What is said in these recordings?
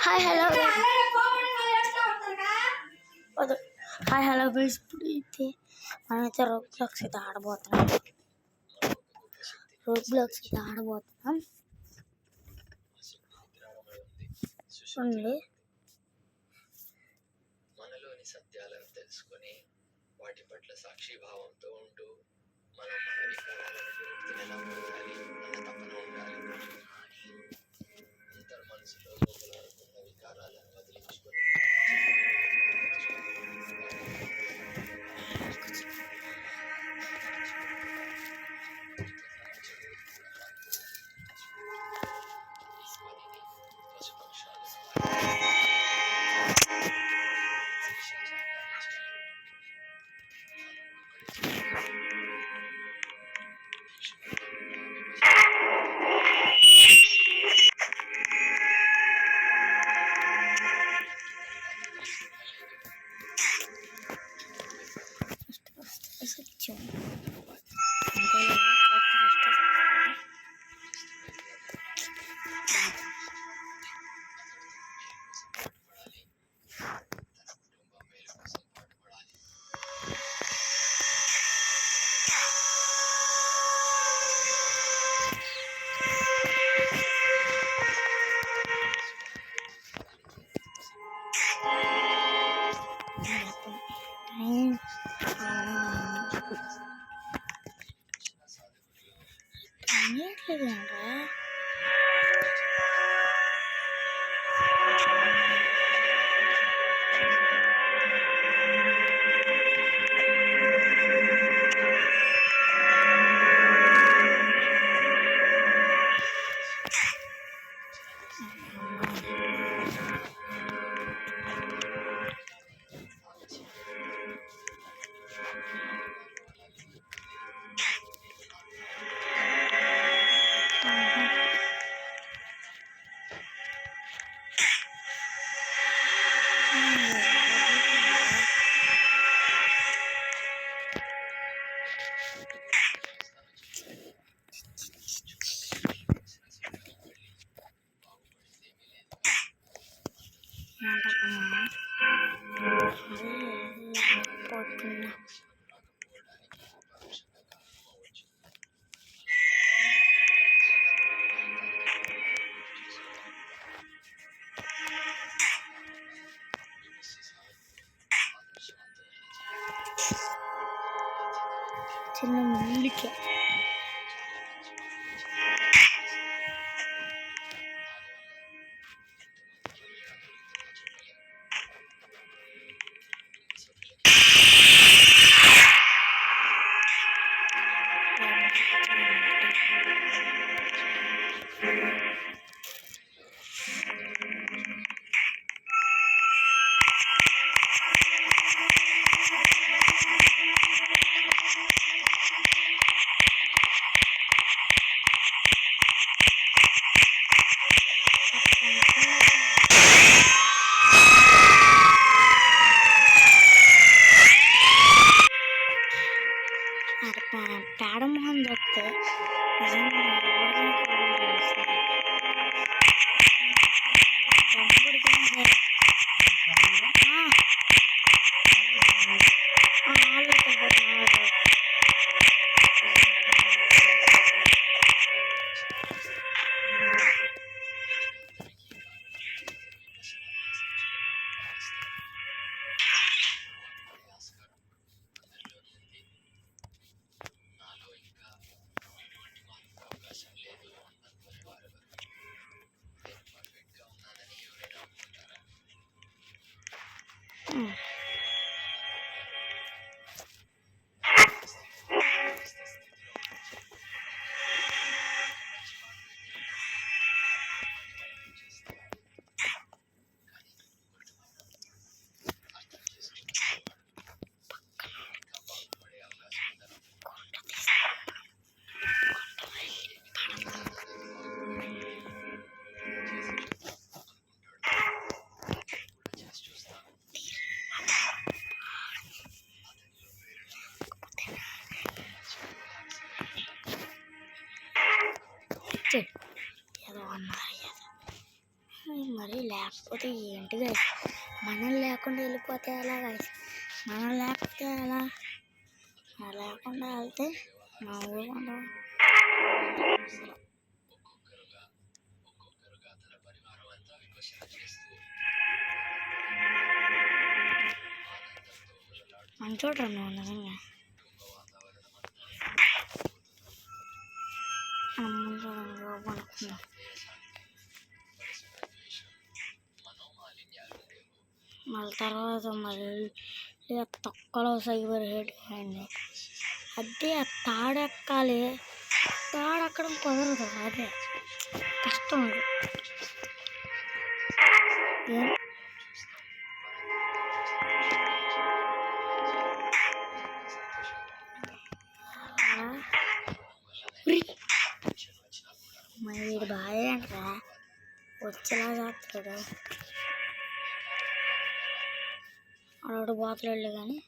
Hi hello hi hello friends, ఇప్పుడు అయితే మనమైతే రోబ్లాక్స్ అయితే ఆడబోతున్నాం. చూడండి, మనలోని సత్యాలను తెలుసుకొని వాటి పట్ల సాక్షిభావంతో ఉంటూ మనం మన వికారాలను విముక్తిని ఎలా పొందాలి అన్న తపన ఉండాలి. అంతర్ మనసులో లోపలాడుతున్న వికారాలను వదిలించుకొని చిన్న ముందుకే పేడ మొహం చూస్తే నిజంగా మరి లేకపోతే ఏంటి గైస్, మనం లేకుండా వెళ్ళిపోతే ఎలా గైస్, మనం లేకపోతే ఎలా, మనం లేకుండా వెళ్తే మా ఊరు ఉండవు. ఒక్కొక్కరుగా తన పరివారం అంతా విమర్శన చేస్తూ ఆనందంతో ఉల్లలాడుతూ మంచోడ్రా నువ్వు నిజంగా. కుటుంబ వాతావరణం అంతా అనుకున్నాం పరస్పర ద్వేషం, మనోమాలిన్యాలు ఉండేవి. మళ్ళీ తర్వాత మళ్ళీ తొక్కలో సైబర్ హెడ్ అయింది. అదే ఆ తాడెక్కాలి, తాడెక్కడం కుదరదు, అదే కష్టం. మరి వీడు బాగా అంటారా వచ్చేలా చేస్తాడు, ఆడు బాతులు కానీ.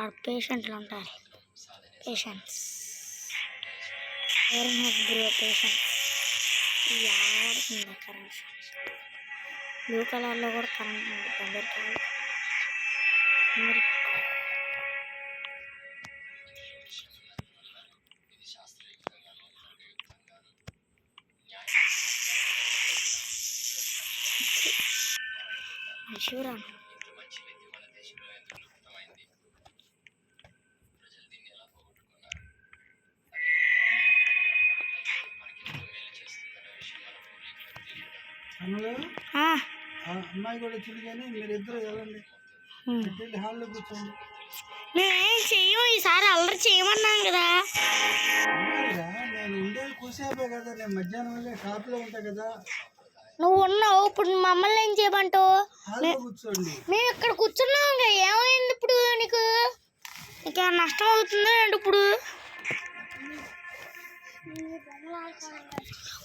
ఆడ పేషెంట్లు ఉంటారు, పేషెంట్స్ పేషెంట్స్. ఆడుతుంది కరెంట్, బ్లూ కలర్లో కూడా కరెంట్ ఉంది అందరికీ. మంచిగా మంచి విద్య మన దేశంలో ఎందుకు లుప్తమైంది? ప్రజలు దీన్ని ఎలా పోగొట్టుకున్నారు? మనకి ఎంతో మేలు చేస్తుందనే విషయం మన పూర్వీకులకు తెలియదు. అమ్మాయి కూడా వచ్చింది కానీ మీరిద్దరు వెళ్ళండి, హాల్లో కూర్చోండి. మేమేం చెయ్యము, ఈసారి అల్లరి చేయమన్నాం కదా. నేను ఉండేది కూసేపే కదా, నేను మధ్యాహ్నం వెళ్ళి షాప్లో ఉంటా కదా. నువ్వు ఉన్నావు, ఇప్పుడు మమ్మల్ని ఏం చేయమంటావు? హాల్లో కూర్చోండి. మేము ఇక్కడ కూర్చున్నాం, ఏమైంది ఇప్పుడు నీకు? నీకు నష్టం అవుతుంది అండి ఇప్పుడు.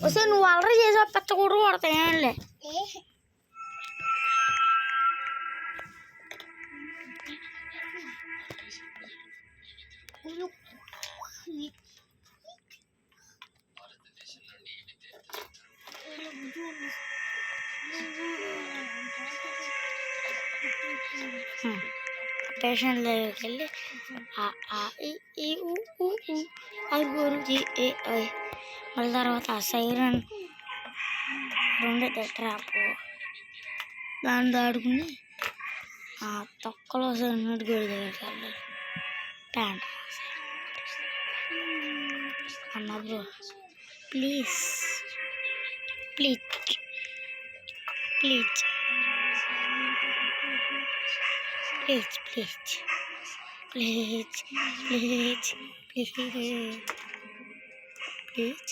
వస్తే నువ్వు అల్లరి చేసా పెద్ద కూడా కొడతాయి ఏమంలే. భారతదేశం నుండి ఈ విద్య పేషెంట్ దగ్గరికి వెళ్ళి గురుజీ మళ్ళీ తర్వాత సైరన్ రెండు ట్రాప్ దాన్ని దాడుకుని తొక్కలో సైరన్ గుడి దగ్గరికి వెళ్ళాలి. ప్యాంట్ అన్న bro please please please please please please please please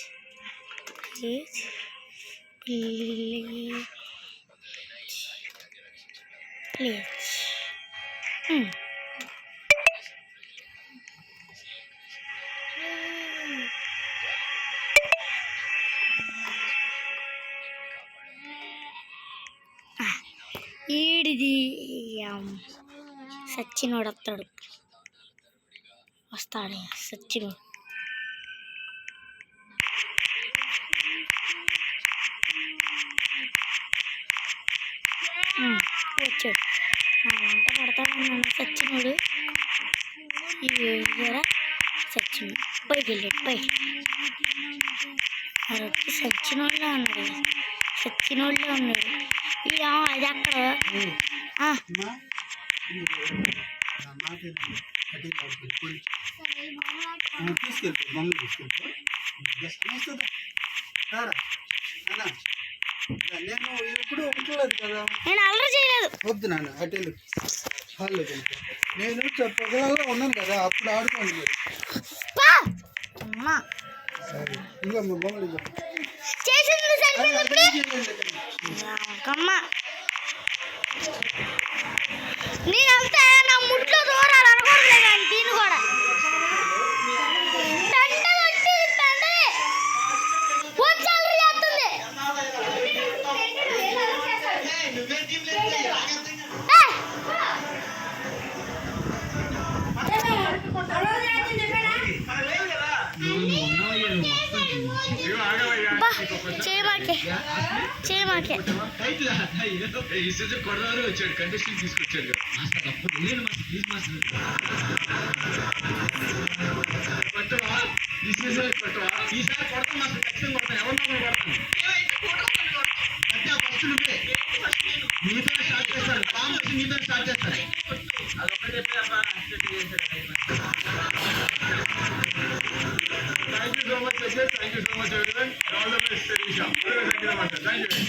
please please please. ఈడిది సచ్చినోడు వస్తాడు, వస్తాడు సచ్చినోడు. వచ్చాడు వంట పడతాడు నన్ను సచ్చినోడు. సచ్చినోడు పైకి వెళ్ళాడు, పైకి మరి వచ్చి సచ్చినోళ్ళే ఉన్నాడు, సచ్చినోళ్ళే ఉన్నాడు. ఇది అక్కడ తీసుకెళ్ళిపో, మమ్మల్ని తీసుకెళ్ళిపో. నేను ఎప్పుడు ఉంటలేదు కదా, నేను అల్లరి చేయలేదు. వద్దు నాన్న అటు వెళ్ళు, హాల్లో వెళ్ళిపో. నేను పొగలలో ఉన్నాను కదా, అప్పుడు ఆడుకోండి మరి. సరే ఇవ్వ బొమ్మలు ఇవ్వ. నేనంతా నా ముట్లో దూరాలు అనకూడదు కానీ దీన్ని కూడా బా చేయమాకే చేయమాకే కొడదారు వచ్చాడు కంటెస్టెంట్ తీసుకొచ్చాడు పట్టవా ఈ సీజన్ పట్టవా ఈసారి కొడతాం మాకు ఖచ్చితంగా కొడతాను ఎవరితో కొడతాను ఫస్ట్ నువ్వే నీతో స్టార్ట్ చేస్తాను కాంపిటీషన్ నీతో స్టార్ట్ చేస్తాను అదొక్కటి చెప్పేదబ్బా thank you so much thank you so much everyone all the best Sireesha thank you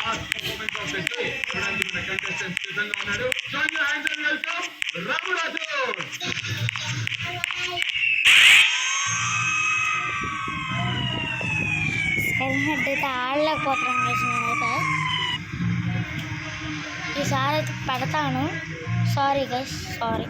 last performance of the day చూడండి మన కంటెస్టెంట్స్ సిద్ధంగా ఉన్నాడు join your hands and welcome Raghu Rathod seven head అయితే ఆడలేకపోతున్నాను గైస్ నేనైతే ఈసారి అయితే పెడతాను సారీ గైస్ సారీ